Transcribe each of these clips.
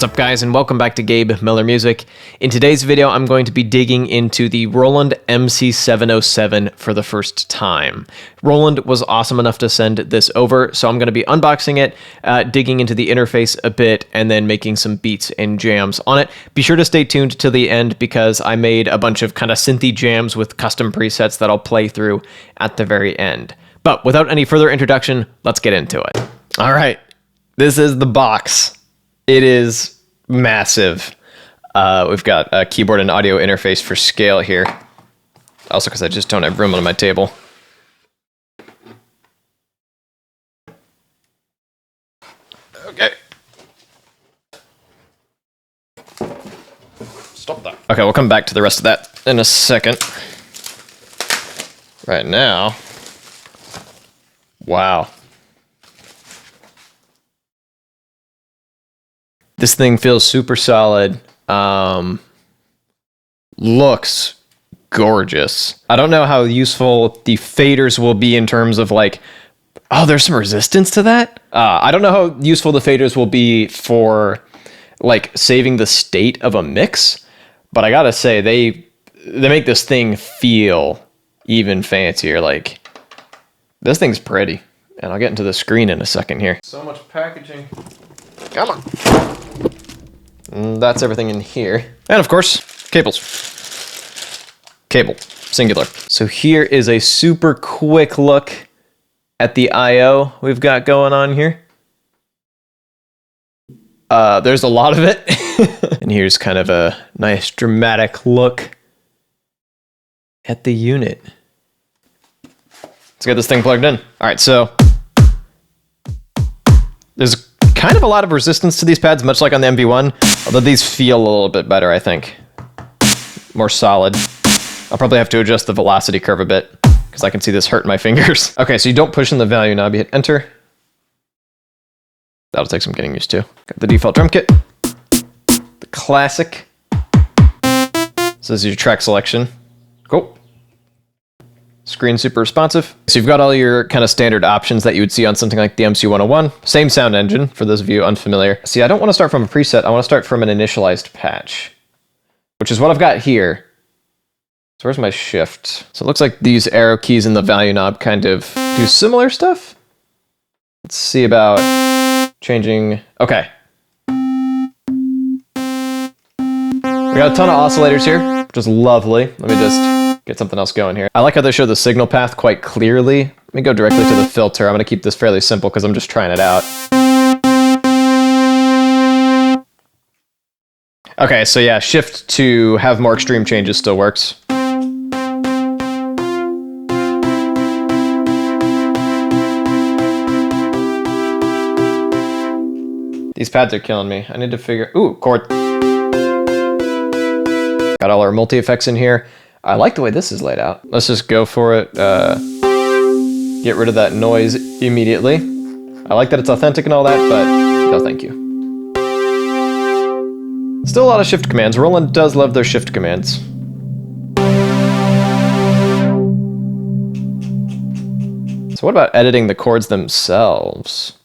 What's up guys, and welcome back to Gabe Miller Music. In today's video, I'm going to be digging into the Roland MC-707 for the first time. Roland was awesome enough to send this over, so I'm going to be unboxing it, digging into the interface a bit, and then making some beats and jams on it. Be sure to stay tuned to the end because I made a bunch of kind of synthy jams with custom presets that I'll play through at the very end. But without any further introduction, let's get into it. All right, this is the box. It is massive. We've got a keyboard and audio interface for scale here. Also because I just don't have room on my table. Okay. Stop that. Okay, we'll come back to the rest of that in a second. Right now. Wow. This thing feels super solid. Looks gorgeous. I don't know how useful the faders will be in terms of like, oh, there's some resistance to that. I don't know how useful the faders will be for like saving the state of a mix, but I gotta say they make this thing feel even fancier. Like this thing's pretty, and I'll get into the screen in a second here. So much packaging. Come on. And that's everything in here. And of course, cables. Cable, singular. So here is a super quick look at the I/O we've got going on here. There's a lot of it. And here's kind of a nice dramatic look at the unit. Let's get this thing plugged in. All right, so there's kind of a lot of resistance to these pads, much like on the MV1, although these feel a little bit better, I think. More solid. I'll probably have to adjust the velocity curve a bit, because I can see this hurt my fingers. Okay, so you don't push in the value knob, you hit enter. That'll take some getting used to. Got the default drum kit. The classic. So this is your track selection. Cool. Screen super responsive. So you've got all your kind of standard options that you would see on something like the MC-101. Same sound engine, for those of you unfamiliar. See, I don't want to start from a preset. I want to start from an initialized patch, which is what I've got here. So where's my shift? So it looks like these arrow keys in the value knob kind of do similar stuff. Let's see about changing. Okay. We got a ton of oscillators here, which is lovely. Let me just get something else going here. I like how they show the signal path quite clearly. Let me go directly to the filter. I'm going to keep this fairly simple because I'm just trying it out. Okay, so yeah, shift to have more extreme changes still works. These pads are killing me. I need to figure... Ooh, chord. Got all our multi-effects in here. I like the way this is laid out. Let's just go for it. Get rid of that noise immediately. I like that it's authentic and all that, but no thank you. Still a lot of shift commands. Roland does love their shift commands. So what about editing the chords themselves?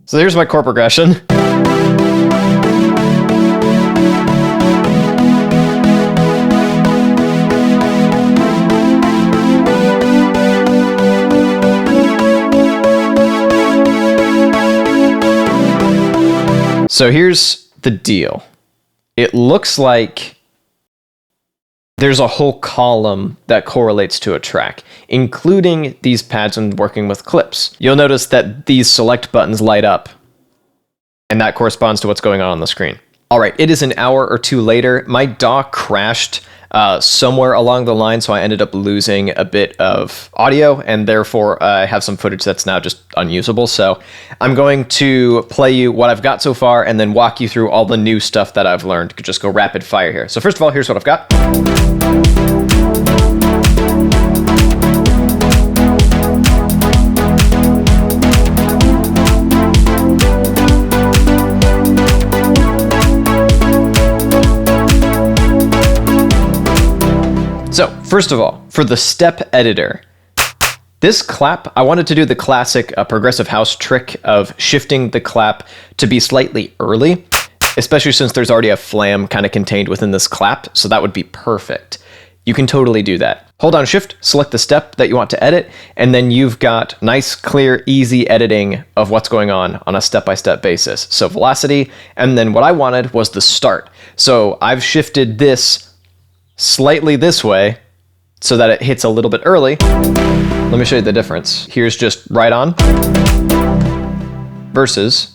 So here's my chord progression. So here's the deal. It looks like there's a whole column that correlates to a track, including these pads when working with clips. You'll notice that these select buttons light up, and that corresponds to what's going on the screen. All right, it is an hour or two later. My DAW crashed somewhere along the line, so I ended up losing a bit of audio, and therefore I have some footage that's now just unusable. So I'm going to play you what I've got so far and then walk you through all the new stuff that I've learned. Could just go rapid fire here. So first of all, here's what I've got. So first of all, for the step editor, This clap, I wanted to do the classic progressive house trick of shifting the clap to be slightly early, especially since there's already a flam kind of contained within this clap, so that would be perfect. You can totally do that. Hold down Shift, select the step that you want to edit, and then you've got nice, clear, easy editing of what's going on a step-by-step basis. So velocity, and then what I wanted was the start. So I've shifted this slightly this way so that it hits a little bit early. Let me show you the difference. Here's just right on versus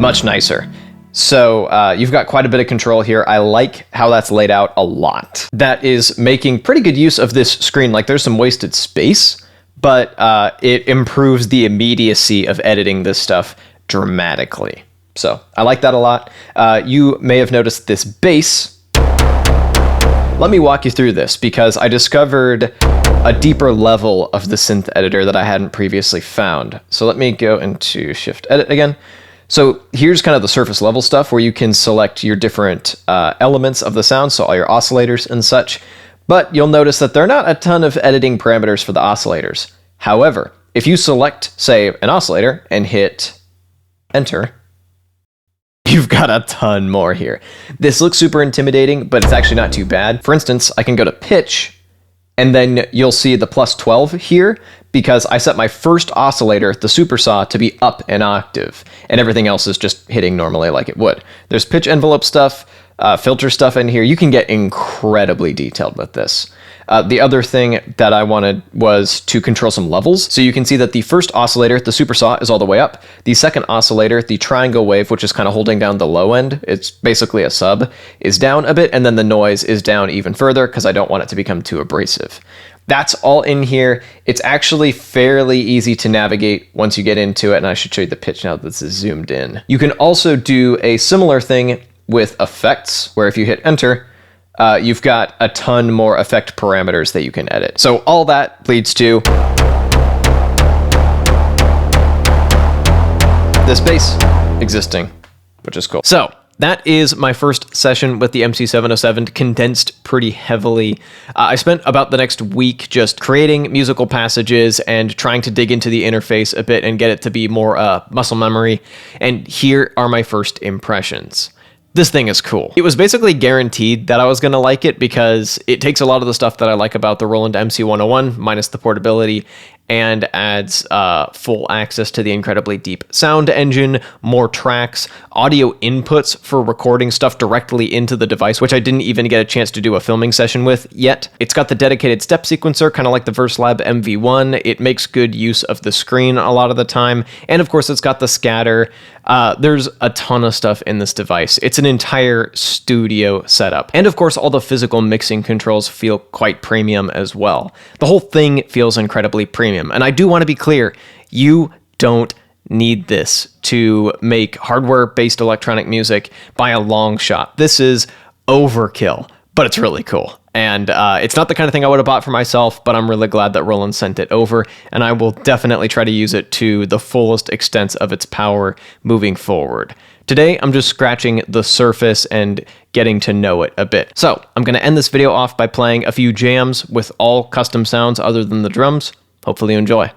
much nicer. So you've got quite a bit of control here. I like how that's laid out a lot. That is making pretty good use of this screen. Like there's some wasted space, but it improves the immediacy of editing this stuff dramatically. So I like that a lot. You may have noticed this bass. Let me walk you through this because I discovered a deeper level of the synth editor that I hadn't previously found. So let me go into Shift Edit again. So here's kind of the surface level stuff where you can select your different elements of the sound, so all your oscillators and such. But you'll notice that there are not a ton of editing parameters for the oscillators. However, if you select, say, an oscillator and hit Enter, you've got a ton more here. This looks super intimidating, but it's actually not too bad. For instance, I can go to pitch, and then you'll see the plus 12 here because I set my first oscillator, the super saw, to be up an octave, and everything else is just hitting normally like it would. There's pitch envelope stuff, filter stuff in here. You can get incredibly detailed with this. The other thing that I wanted was to control some levels. So you can see that the first oscillator, the super saw, is all the way up. The second oscillator, the triangle wave, which is kind of holding down the low end, it's basically a sub, is down a bit, and then the noise is down even further because I don't want it to become too abrasive. That's all in here. It's actually fairly easy to navigate once you get into it, and I should show you the pitch now that this is zoomed in. You can also do a similar thing with effects, where if you hit Enter, you've got a ton more effect parameters that you can edit. So all that leads to this bass existing, which is cool. So that is my first session with the MC-707, condensed pretty heavily. I spent about the next week just creating musical passages and trying to dig into the interface a bit and get it to be more muscle memory. And here are my first impressions. This thing is cool. It was basically guaranteed that I was going to like it because it takes a lot of the stuff that I like about the Roland MC-101, minus the portability, and adds full access to the incredibly deep sound engine, more tracks, audio inputs for recording stuff directly into the device, which I didn't even get a chance to do a filming session with yet. It's got the dedicated step sequencer, kind of like the VerseLab MV1. It makes good use of the screen a lot of the time. And of course, it's got the scatter. There's a ton of stuff in this device. It's an entire studio setup. And of course, all the physical mixing controls feel quite premium as well. The whole thing feels incredibly premium. And I do want to be clear, you don't need this to make hardware-based electronic music by a long shot. This is overkill, but it's really cool. And it's not the kind of thing I would have bought for myself, but I'm really glad that Roland sent it over, and I will definitely try to use it to the fullest extent of its power moving forward. Today, I'm just scratching the surface and getting to know it a bit. So I'm going to end this video off by playing a few jams with all custom sounds other than the drums. Hopefully you enjoy.